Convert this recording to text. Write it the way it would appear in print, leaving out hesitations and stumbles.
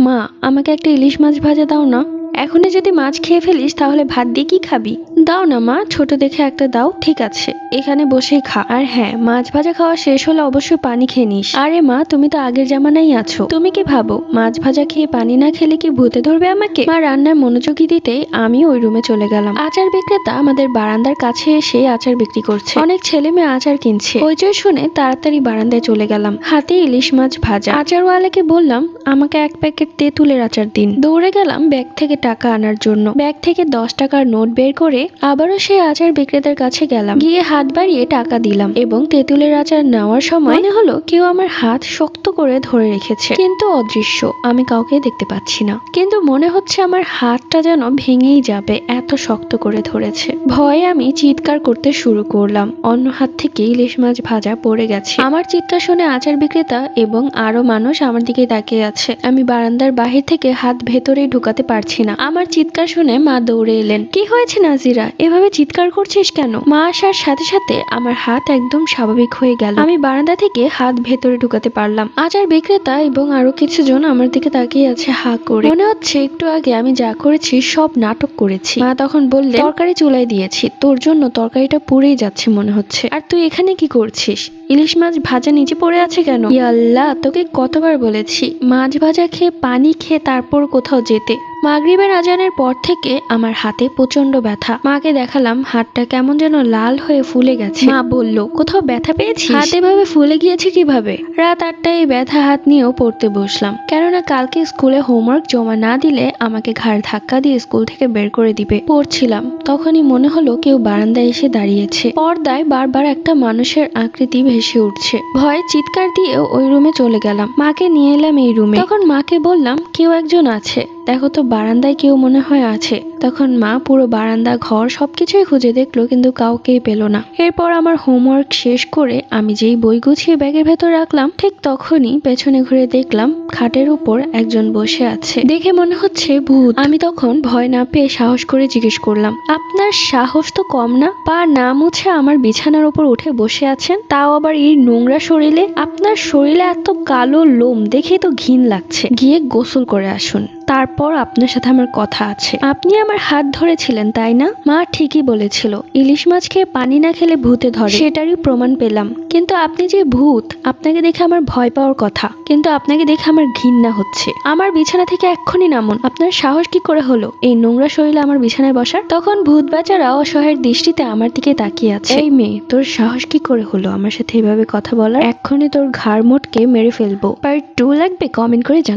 মা, আমাকে একটা ইলিশ মাছ ভাজা দাও না। এখনই যদি মাছ খেয়ে ফেলিস তাহলে ভাত দিয়ে কি খাবি? দাও না মা, ছোট দেখে একটা দাও। ঠিক আছে, এখানে বসেই খা। আর হ্যাঁ, মাছ ভাজা খাওয়া শেষ হলে অবশ্যই পানি খেয়ে নিস। আরে মা, তুমি তো আগের জামানাই আছো। তুমি কি ভাবো মাছ ভাজা খেয়ে পানি না খেলে কি ভূতে ধরবে আমাকে? মা রান্নার মনোযোগী দিতেই আমি ওই রুমে চলে গেলাম। আচার বিক্রেতা আমাদের বারান্দার কাছে এসে আচার বিক্রি করছে। অনেক ছেলে মেয়ে আচার কিনছে। হইচই শুনে তাড়াতাড়ি বারান্দায় চলে গেলাম। হাতে ইলিশ মাছ ভাজা। আচারওয়ালাকে বললাম আমাকে এক প্যাকেট তেঁতুলের আচার দিন। দৌড়ে গেলাম ব্যাগ থেকে টাকা আনার জন্য। ব্যাগ থেকে 10 টাকার নোট বের করে আবারও সেই আচার বিক্রেতার কাছে গেলাম। গিয়ে হাত বাড়িয়ে টাকা দিলাম এবং তেঁতুলের আচার নেওয়ার সময় মনে হলো কেউ আমার হাত শক্ত করে ধরে রেখেছে, কিন্তু অদৃশ্য। আমি কাউকে দেখতে পাচ্ছি না, কিন্তু মনে হচ্ছে আমার হাতটা যেন ভেঙেই যাবে, এত শক্ত করে ধরেছে। ভয়ে আমি চিৎকার করতে শুরু করলাম। অন্য হাত থেকে ইলিশ মাছ ভাজা পড়ে গেছে। আমার চিৎকার শুনে আচার বিক্রেতা এবং আরো মানুষ আমার দিকে তাকিয়ে আছে। আমি বারান্দার বাহির থেকে হাত ভেতরে ঢুকাতে পারছি না। আমার চিৎকার শুনে মা দৌড়ে এলেন। কি হয়েছে নাজিরা, এভাবে চিৎকার করছিস কেন? মা আসার সাথে সাথে আমার হাত একদম স্বাভাবিক হয়ে গেল। আমি বারান্দা থেকে হাত ভেতরে ঢুকাতে পারলাম। আচার বিক্রেতা এবং আরো কিছু জন আমার দিকে তাকিয়ে আছে হা করে। মনে হচ্ছে একটু আগে আমি যা করেছি সব নাটক করেছি। মা তখন বললেন, তরকারি চুলায় দিয়েছি, তোর জন্য তরকারিটা পুড়েই যাচ্ছে মনে হচ্ছে। আর তুই এখানে কি করছিস? ইলিশ মাছ ভাজা নিচে পড়ে আছে কেন? ইয়া আল্লাহ, তোকে কতবার বলেছি মাছ ভাজা খেয়ে পানি খেয়ে তারপর কোথাও যেতে। মাগরিবের আজানের পর থেকে আমার হাতে প্রচন্ড ব্যথা। মাকে দেখালাম হাতটা কেমন যেন লাল হয়ে ফুলে গেছে। মা বলল, কোথাও ব্যথা পেয়েছিস? হাত এভাবে ফুলে গিয়েছে কিভাবে? রাত 8টায় এই ব্যথা হাত নিয়েও পড়তে বসলাম, কেননা কালকে স্কুলে হোমওয়ার্ক জমা না দিলে আমাকে ঘাড় ধাক্কা দিয়ে স্কুল থেকে বের করে দিবে। পড়ছিলাম, তখনই মনে হলো কেউ বারান্দায় এসে দাঁড়িয়েছে। পর্দায় বারবার একটা মানুষের আকৃতি ভেসে উঠছে। ভয়ে চিৎকার দিয়ে ওই রুমে চলে গেলাম। মাকে নিয়ে এলাম এই রুমে। তখন মাকে বললাম, কেউ একজন আছে, দেখো তো বারান্দায় কেউ মনে হয় আছে। তখন মা পুরো বারান্দা ঘর সবকিছুই খুঁজে দেখলো, কিন্তু কাউকেই পেল না। এরপর আমার হোমওয়ার্ক শেষ করে আমি যেই বই গুছিয়ে ব্যাগের ভেতর রাখলাম, ঠিক তখনই পেছনে ঘুরে দেখলাম খাটের উপর একজন বসে আছে। দেখে মনে হচ্ছে ভূত। আমি তখন ভয় না পেয়ে সাহস করে জিজ্ঞেস করলাম, আপনার সাহস তো কম না? পা না মুছে আমার বিছানার উপর উঠে বসে আছেন, তাও আবার এই নোংরা শরীরে। আপনার শরীরে এত কালো লোম দেখেই তো ঘিন লাগছে। গিয়ে গোসল করে আসুন, তারপর আপনার সাথে আমার কথা আছে। আপনি আমার হাত ধরেছিলেন তাই না? মা ঠিকই বলেছিল, ইলিশ মাছ খেয়ে পানি না খেলে ভূতে ধরে, সেটারই প্রমাণ পেলাম। কিন্তু আপনি যে ভূত, আপনাকে দেখে আমার ভয় পাওয়ার কথা, কিন্তু আপনাকে দেখে আমার ঘৃণা হচ্ছে। আমার বিছানা থেকে এক্ষুনি নামুন। আপনার সাহস কি করে হলো এই নোংরা শরীরে আমার বিছানায় বসার? তখন ভূত বেচারা অসহায়ের দৃষ্টিতে আমার দিকে তাকিয়ে আছে। এই মেয়ে, তোর সাহস কি করে হলো আমার সাথে এভাবে কথা বলার? এক্ষুনি তোর ঘাড় মোটকে মেরে ফেলবো। পার্ট 2 লাগবে? কমেন্ট করে জানাবো।